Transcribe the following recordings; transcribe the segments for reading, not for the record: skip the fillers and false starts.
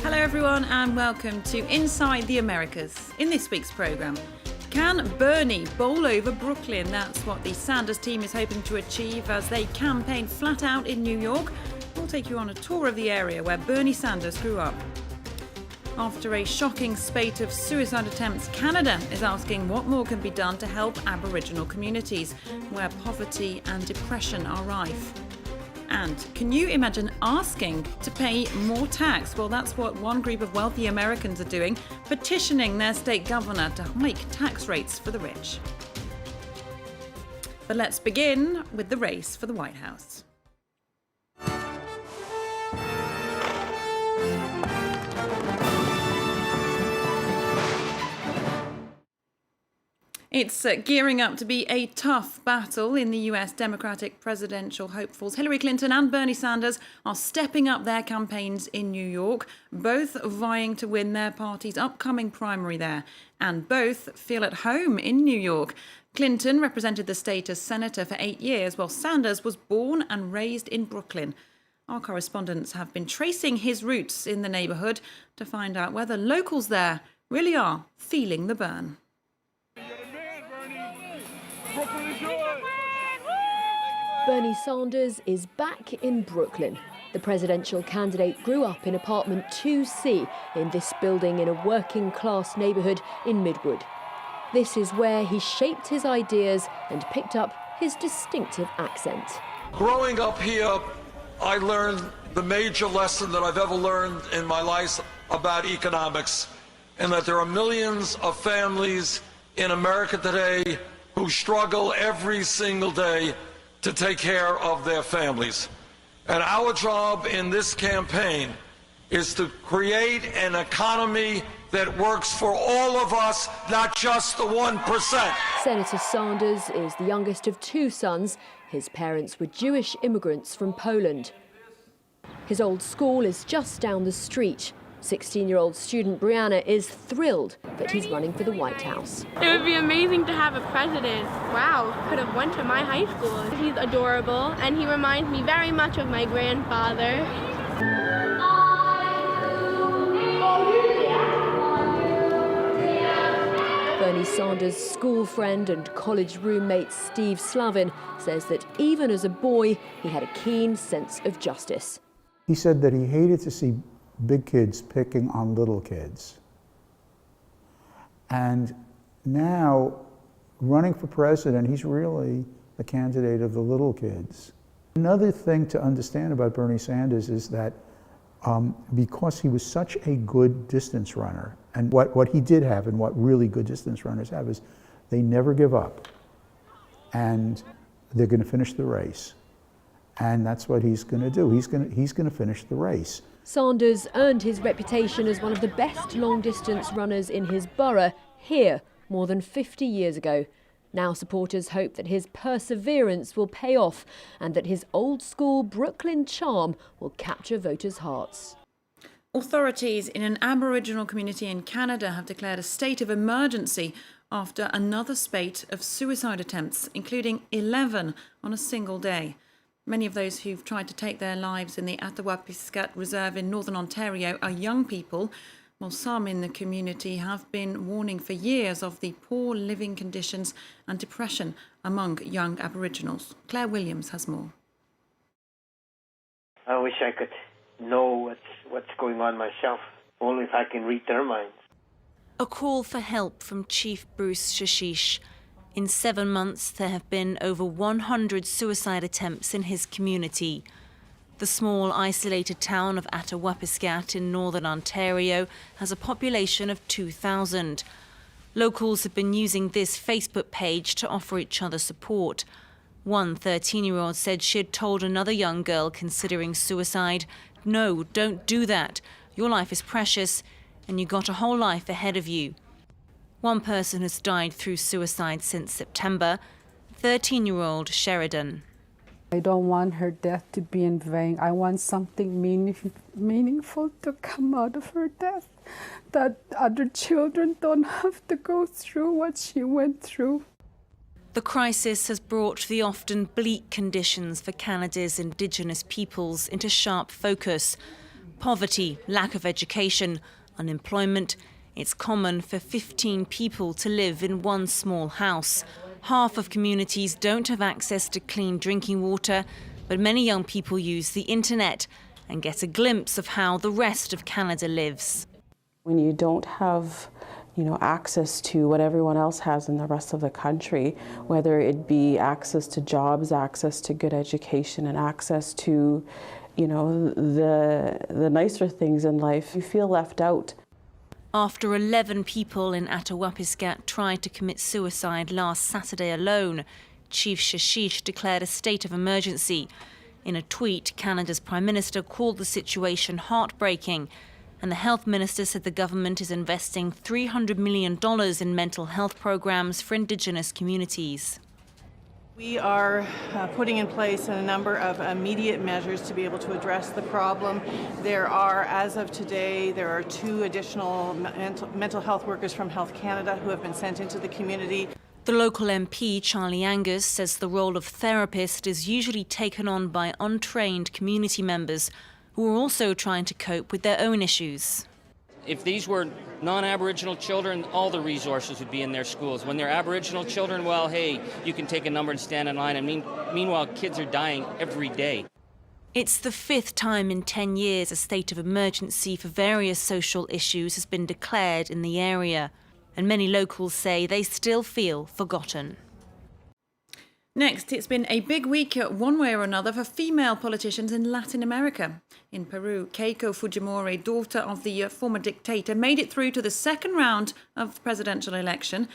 Hello everyone and welcome to Inside the Americas. In this week's programme, can Bernie bowl over Brooklyn? That's what the Sanders team is hoping to achieve as they campaign flat out in New York. We'll take you on a tour of the area where Bernie Sanders grew up. After a shocking spate of suicide attempts, Canada is asking what more can be done to help Aboriginal communities where poverty and depression are rife. And can you imagine asking to pay more tax? Well, that's what one group of wealthy Americans are doing, petitioning their state governor to hike tax rates for the rich. But let's begin with the race for the White House. It's gearing up to be a tough battle in the US Democratic presidential hopefuls. Hillary Clinton and Bernie Sanders are stepping up their campaigns in New York, both vying to win their party's upcoming primary there, and both feel at home in New York. Clinton represented the state as senator for 8 years, while Sanders was born and raised in Brooklyn. Our correspondents have been tracing his roots in the neighbourhood to find out whether locals there really are feeling the burn. Bernie Sanders is back in Brooklyn. The presidential candidate grew up in apartment 2C in this building in a working-class neighbourhood in Midwood. This is where he shaped his ideas and picked up his distinctive accent. Growing up here, I learned the major lesson that I've ever learned in my life about economics, and that there are millions of families in America today who struggle every single day to take care of their families. And our job in this campaign is to create an economy that works for all of us, not just the 1%. Senator Sanders is the youngest of 2 sons. His parents were Jewish immigrants from Poland. His old school is just down the street. 16-year-old student Brianna is thrilled that he's running for the White House. It would be amazing to have a president. Wow, could have went to my high school. He's adorable and he reminds me very much of my grandfather. Bernie Sanders' school friend and college roommate Steve Slavin says that even as a boy, he had a keen sense of justice. He said that he hated to see big kids picking on little kids. And now, running for president, he's really the candidate of the little kids. Another thing to understand about Bernie Sanders is that because he was such a good distance runner, and what he did have and what really good distance runners have is they never give up. And they're going to finish the race. And that's what he's going to do. He's going to finish the race. Sanders earned his reputation as one of the best long-distance runners in his borough here more than 50 years ago. Now supporters hope that his perseverance will pay off and that his old-school Brooklyn charm will capture voters' hearts. Authorities in an Aboriginal community in Canada have declared a state of emergency after another spate of suicide attempts, including 11 on a single day. Many of those who've tried to take their lives in the Attawapiskat Reserve in northern Ontario are young people, while some in the community have been warning for years of the poor living conditions and depression among young Aboriginals. Claire Williams has more. I wish I could know what's going on myself, only if I can read their minds. A call for help from Chief Bruce Shashish. In 7 months, there have been over 100 suicide attempts in his community. The small, isolated town of Attawapiskat in northern Ontario has a population of 2,000. Locals have been using this Facebook page to offer each other support. One 13-year-old said she had told another young girl considering suicide, "No, don't do that. Your life is precious, and you got a whole life ahead of you." One person has died through suicide since September, 13-year-old Sheridan. I don't want her death to be in vain. I want something meaningful to come out of her death, that other children don't have to go through what she went through. The crisis has brought the often bleak conditions for Canada's Indigenous peoples into sharp focus. Poverty, lack of education, unemployment. It's common for 15 people to live in one small house. Half of communities don't have access to clean drinking water, but many young people use the internet and get a glimpse of how the rest of Canada lives. When you don't have access to what everyone else has in the rest of the country, whether it be access to jobs, access to good education, and access to, the nicer things in life, you feel left out. After 11 people in Attawapiskat tried to commit suicide last Saturday alone, Chief Shashish declared a state of emergency. In a tweet, Canada's Prime Minister called the situation heartbreaking, and the Health Minister said the government is investing $300 million in mental health programs for Indigenous communities. We are putting in place a number of immediate measures to be able to address the problem. There are, as of today, there are 2 additional mental health workers from Health Canada who have been sent into the community. The local MP, Charlie Angus, says the role of therapist is usually taken on by untrained community members who are also trying to cope with their own issues. If these were non-Aboriginal children, all the resources would be in their schools. When they're Aboriginal children, well, hey, you can take a number and stand in line. And meanwhile, kids are dying every day. It's the 5th time in 10 years a state of emergency for various social issues has been declared in the area. And many locals say they still feel forgotten. Next, it's been a big week one way or another for female politicians in Latin America. In Peru, Keiko Fujimori, daughter of the former dictator, made it through to the second round of the presidential election.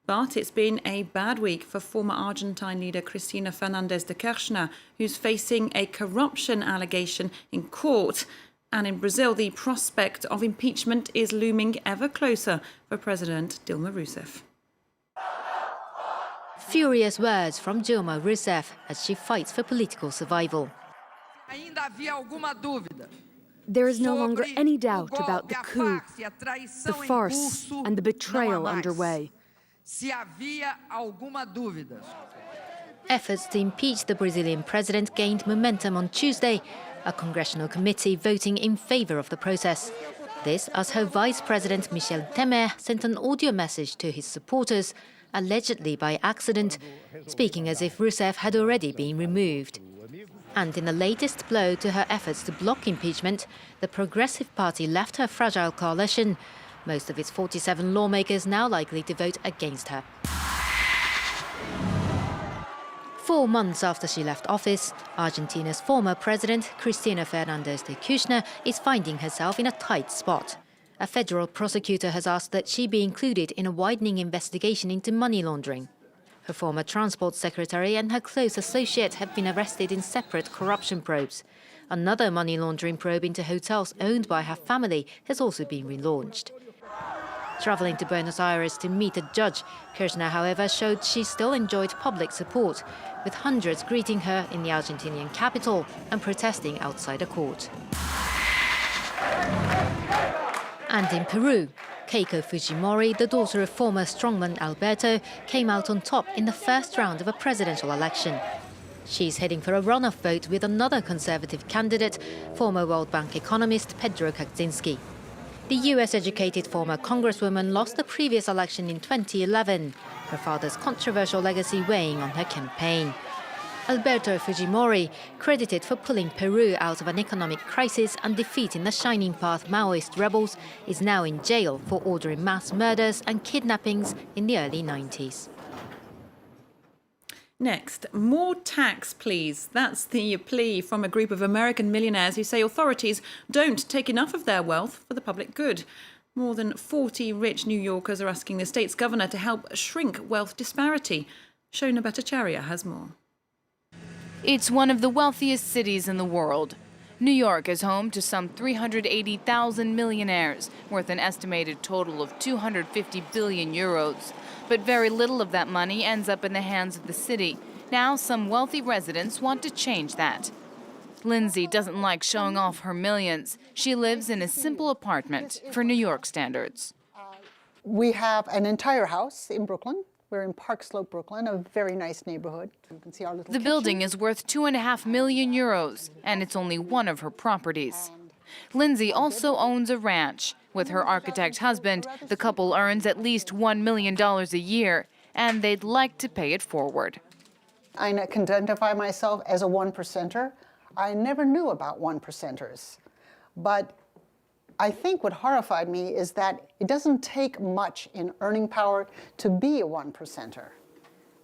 But it's been a bad week for former Argentine leader Cristina Fernández de Kirchner, who's facing a corruption allegation in court. And in Brazil, the prospect of impeachment is looming ever closer for President Dilma Rousseff. Furious words from Dilma Rousseff as she fights for political survival. There is no longer any doubt about the coup, the farce and the betrayal underway. Efforts to impeach the Brazilian president gained momentum on Tuesday, a congressional committee voting in favour of the process. This as her vice president Michel Temer sent an audio message to his supporters, allegedly by accident, speaking as if Rousseff had already been removed. And in the latest blow to her efforts to block impeachment, the Progressive Party left her fragile coalition, most of its 47 lawmakers now likely to vote against her. 4 months after she left office, Argentina's former president, Cristina Fernández de Kirchner, is finding herself in a tight spot. A federal prosecutor has asked that she be included in a widening investigation into money laundering. Her former transport secretary and her close associate have been arrested in separate corruption probes. Another money laundering probe into hotels owned by her family has also been relaunched. Travelling to Buenos Aires to meet a judge, Kirchner, however, showed she still enjoyed public support, with hundreds greeting her in the Argentinian capital and protesting outside a court. And in Peru, Keiko Fujimori, the daughter of former strongman Alberto, came out on top in the first round of a presidential election. She's heading for a runoff vote with another conservative candidate, former World Bank economist Pedro Kaczynski. The US-educated former congresswoman lost the previous election in 2011, her father's controversial legacy weighing on her campaign. Alberto Fujimori, credited for pulling Peru out of an economic crisis and defeating the Shining Path Maoist rebels, is now in jail for ordering mass murders and kidnappings in the early 90s. Next, more tax, please. That's the plea from a group of American millionaires who say authorities don't take enough of their wealth for the public good. More than 40 rich New Yorkers are asking the state's governor to help shrink wealth disparity. Shona Bhattacharya has more. It's one of the wealthiest cities in the world. New York is home to some 380,000 millionaires, worth an estimated total of 250 billion euros. But very little of that money ends up in the hands of the city. Now some wealthy residents want to change that. Lindsay doesn't like showing off her millions. She lives in a simple apartment for New York standards. We have an entire house in Brooklyn. We're in Park Slope, Brooklyn, a very nice neighborhood. You can see our little The kitchen. building is worth 2.5 million euros, and it's only one of her properties. Lindsay also owns a ranch. With her architect husband, the couple earns at least $1 million a year, and they'd like to pay it forward. I can identify myself as a 1%er. I never knew about 1%ers. But I think what horrified me is that it doesn't take much in earning power to be a 1%er.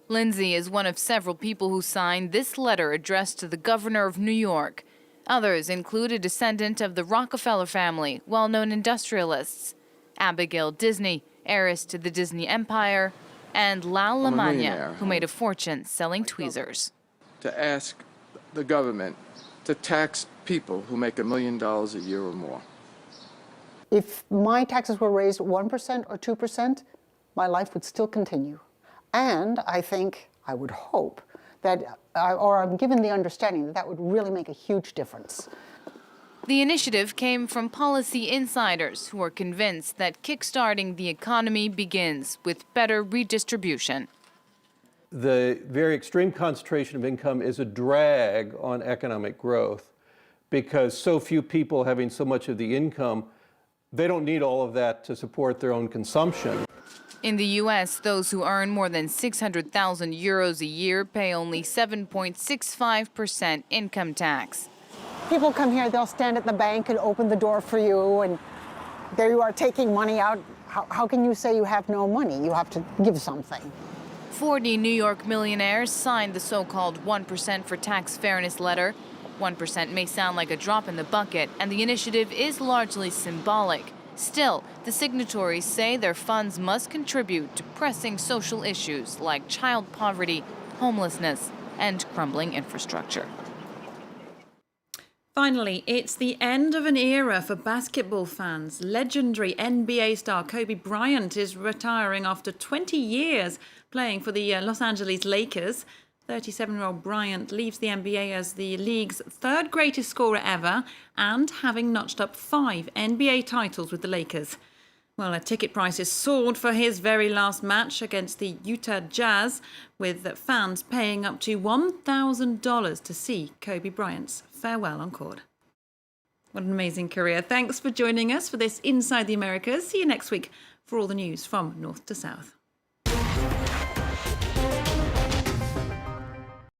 Lindsay is one of several people who signed this letter addressed to the governor of New York. Others include a descendant of the Rockefeller family, well-known industrialists, Abigail Disney, heiress to the Disney empire, and Lal Lamagna, who made a fortune selling tweezers. To ask the government to tax people who make $1 million a year or more. If my taxes were raised 1% or 2%, my life would still continue. And I think, I would hope, that, or I'm given the understanding that that would really make a huge difference. The initiative came from policy insiders who are convinced that kickstarting the economy begins with better redistribution. The very extreme concentration of income is a drag on economic growth because so few people having so much of the income, they don't need all of that to support their own consumption. In the U.S., those who earn more than 600,000 euros a year pay only 7.65% income tax. People come here, they'll stand at the bank and open the door for you, and there you are taking money out. How can you say you have no money? You have to give something. 40 New York millionaires signed the so-called 1% for tax fairness letter. 1% may sound like a drop in the bucket, and the initiative is largely symbolic. Still, the signatories say their funds must contribute to pressing social issues like child poverty, homelessness, and crumbling infrastructure. Finally, it's the end of an era for basketball fans. Legendary NBA star Kobe Bryant is retiring after 20 years playing for the Los Angeles Lakers. 37-year-old Bryant leaves the NBA as the league's third greatest scorer ever and having notched up 5 NBA titles with the Lakers. Well, ticket prices soared for his very last match against the Utah Jazz, with fans paying up to $1,000 to see Kobe Bryant's farewell on court. What an amazing career. Thanks for joining us for this Inside the Americas. See you next week for all the news from north to south.